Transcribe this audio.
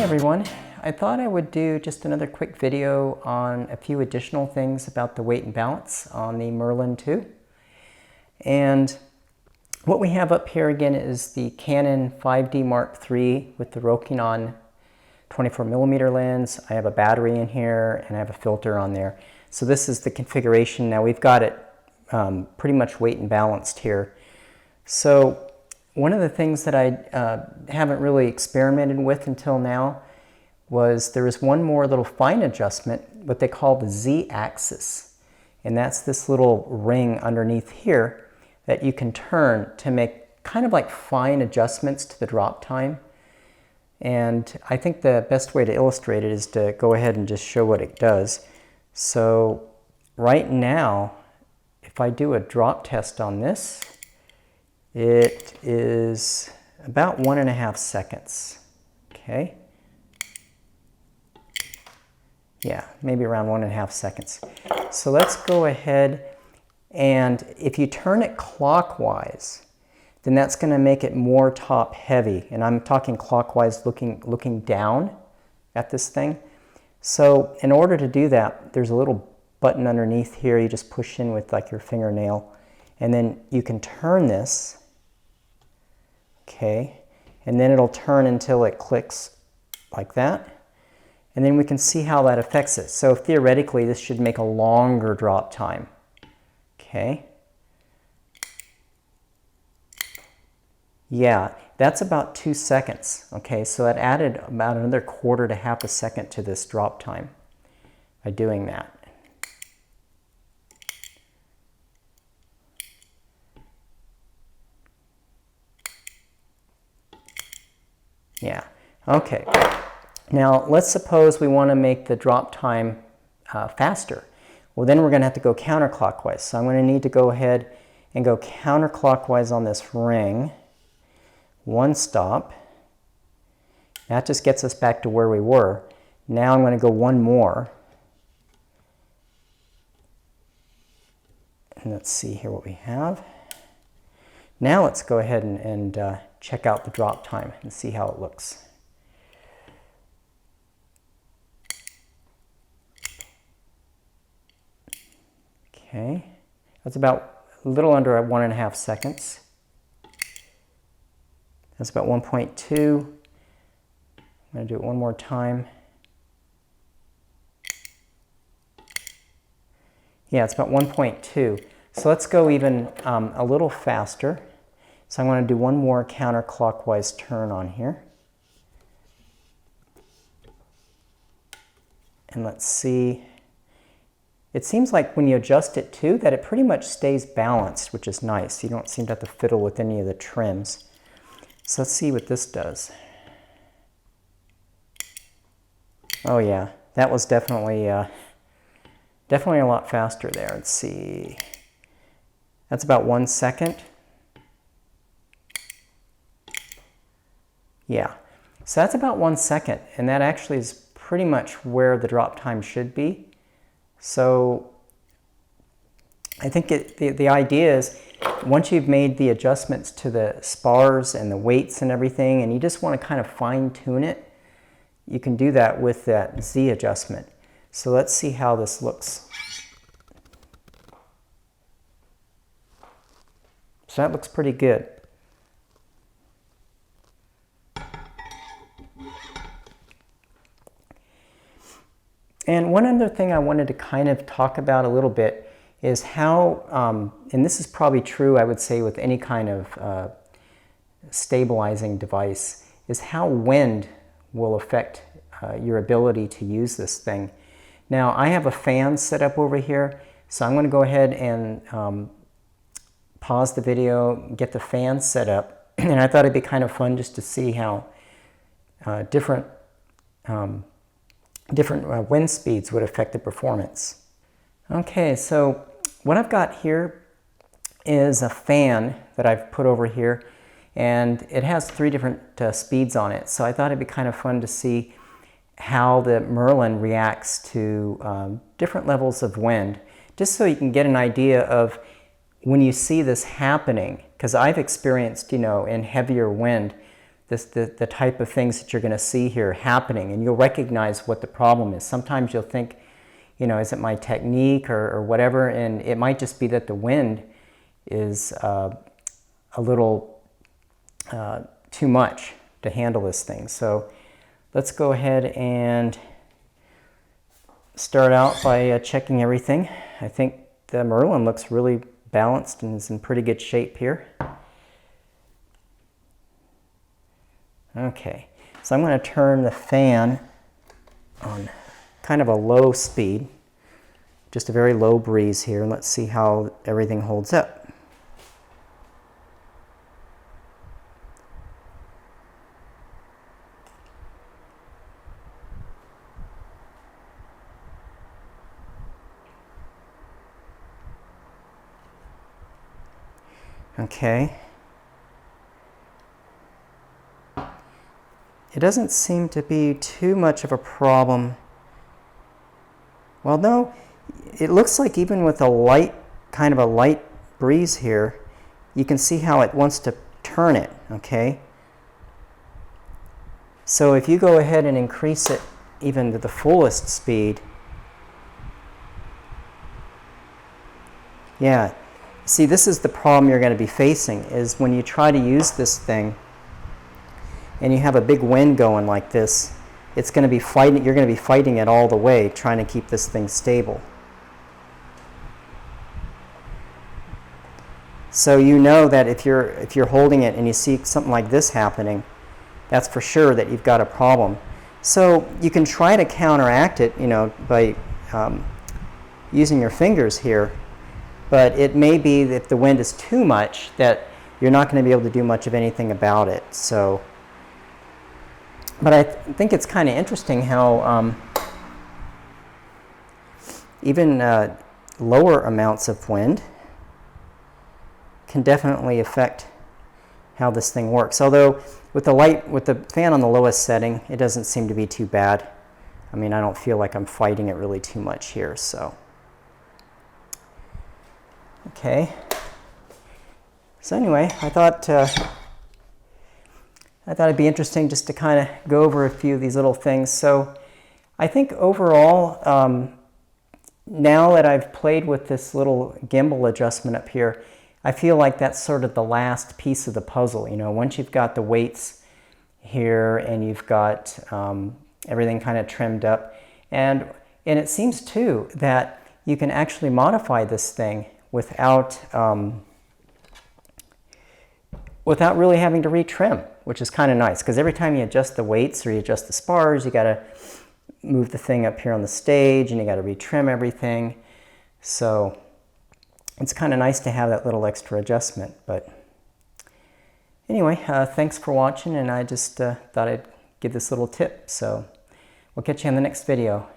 Hey everyone, I thought I would do just another quick video on a few additional things about the weight and balance on the Merlin 2. And what we have up here again is the Canon 5D Mark III with the Rokinon 24mm lens. I have a battery in here and I have a filter on there. So this is the configuration. Now we've got it pretty much weight and balanced here. So one of the things that I haven't really experimented with until now was there is one more little fine adjustment, what they call the Z-axis. And that's this little ring underneath here that you can turn to make kind of like fine adjustments to the drop time. And I think the best way to illustrate it is to go ahead and just show what it does. So right now, if I do a drop test on this, it is about 1.5 seconds, okay? Yeah, maybe around 1.5 seconds. So let's go ahead, and if you turn it clockwise, then that's going to make it more top heavy. And I'm talking clockwise, looking down at this thing. So in order to do that, there's a little button underneath here you just push in with like your fingernail, and then you can turn this. Okay, and then it'll turn until it clicks like that. And then we can see how that affects it. So theoretically, this should make a longer drop time. Okay. Yeah, that's about 2 seconds. Okay, so that added about another 1/4 to 1/2 second to this drop time by doing that. Yeah, okay. Now let's suppose we want to make the drop time faster. Well, then we're going to have to go counterclockwise. So I'm going to need to go ahead and go counterclockwise on this ring. One stop. That just gets us back to where we were. Now I'm going to go one more. And let's see here what we have. Now let's go ahead and check out the drop time and see how it looks. Okay, that's about a little under 1.5 seconds. That's about 1.2. I'm going to do it one more time. Yeah, it's about 1.2. So let's go even a little faster. So I'm going to do one more counterclockwise turn on here. And let's see. It seems like when you adjust it too, that it pretty much stays balanced, which is nice. You don't seem to have to fiddle with any of the trims. So let's see what this does. Oh yeah, that was definitely a lot faster there. Let's see. That's about 1 second. Yeah, so that's about 1 second, and that actually is pretty much where the drop time should be. So I think the idea is once you've made the adjustments to the spars and the weights and everything, and you just want to kind of fine tune it, you can do that with that Z adjustment. So let's see how this looks. So that looks pretty good. And one other thing I wanted to kind of talk about a little bit is how, and this is probably true, I would say, with any kind of stabilizing device, is how wind will affect your ability to use this thing. Now, I have a fan set up over here, so I'm going to go ahead and pause the video, get the fan set up, and I thought it'd be kind of fun just to see how different wind speeds would affect the performance. Okay, so what I've got here is a fan that I've put over here, and it has 3 different speeds on it. So I thought it'd be kind of fun to see how the Merlin reacts to different levels of wind, just so you can get an idea of when you see this happening, because I've experienced, you know, in heavier wind, the type of things that you're going to see here happening, and you'll recognize what the problem is. Sometimes you'll think, you know, is it my technique or whatever, and it might just be that the wind is a little too much to handle this thing. So let's go ahead and start out by checking everything. I think the Merlin looks really balanced and is in pretty good shape here. Okay, so I'm going to turn the fan on kind of a low speed, just a very low breeze here, and let's see how everything holds up. Okay. It doesn't seem to be too much of a problem. Well, no, it looks like even with a light, kind of a light breeze here, you can see how it wants to turn it, okay? So if you go ahead and increase it even to the fullest speed, yeah, see, this is the problem you're going to be facing, is when you try to use this thing and you have a big wind going like this, it's going to be fighting, you're going to be fighting it all the way, trying to keep this thing stable. So you know that if you're holding it and you see something like this happening, that's for sure that you've got a problem. So you can try to counteract it, you know, by using your fingers here, but it may be that if the wind is too much that you're not going to be able to do much of anything about it. So. But I think it's kind of interesting how even lower amounts of wind can definitely affect how this thing works. Although with the fan on the lowest setting, it doesn't seem to be too bad. I mean, I don't feel like I'm fighting it really too much here. So, okay. So anyway, I thought it'd be interesting just to kind of go over a few of these little things. So I think overall, now that I've played with this little gimbal adjustment up here, I feel like that's sort of the last piece of the puzzle. You know, once you've got the weights here and you've got everything kind of trimmed up, and it seems too that you can actually modify this thing without really having to retrim, which is kind of nice, because every time you adjust the weights or you adjust the spars, you got to move the thing up here on the stage and you got to retrim everything. So it's kind of nice to have that little extra adjustment. But anyway, thanks for watching, and I just thought I'd give this little tip. So we'll catch you in the next video.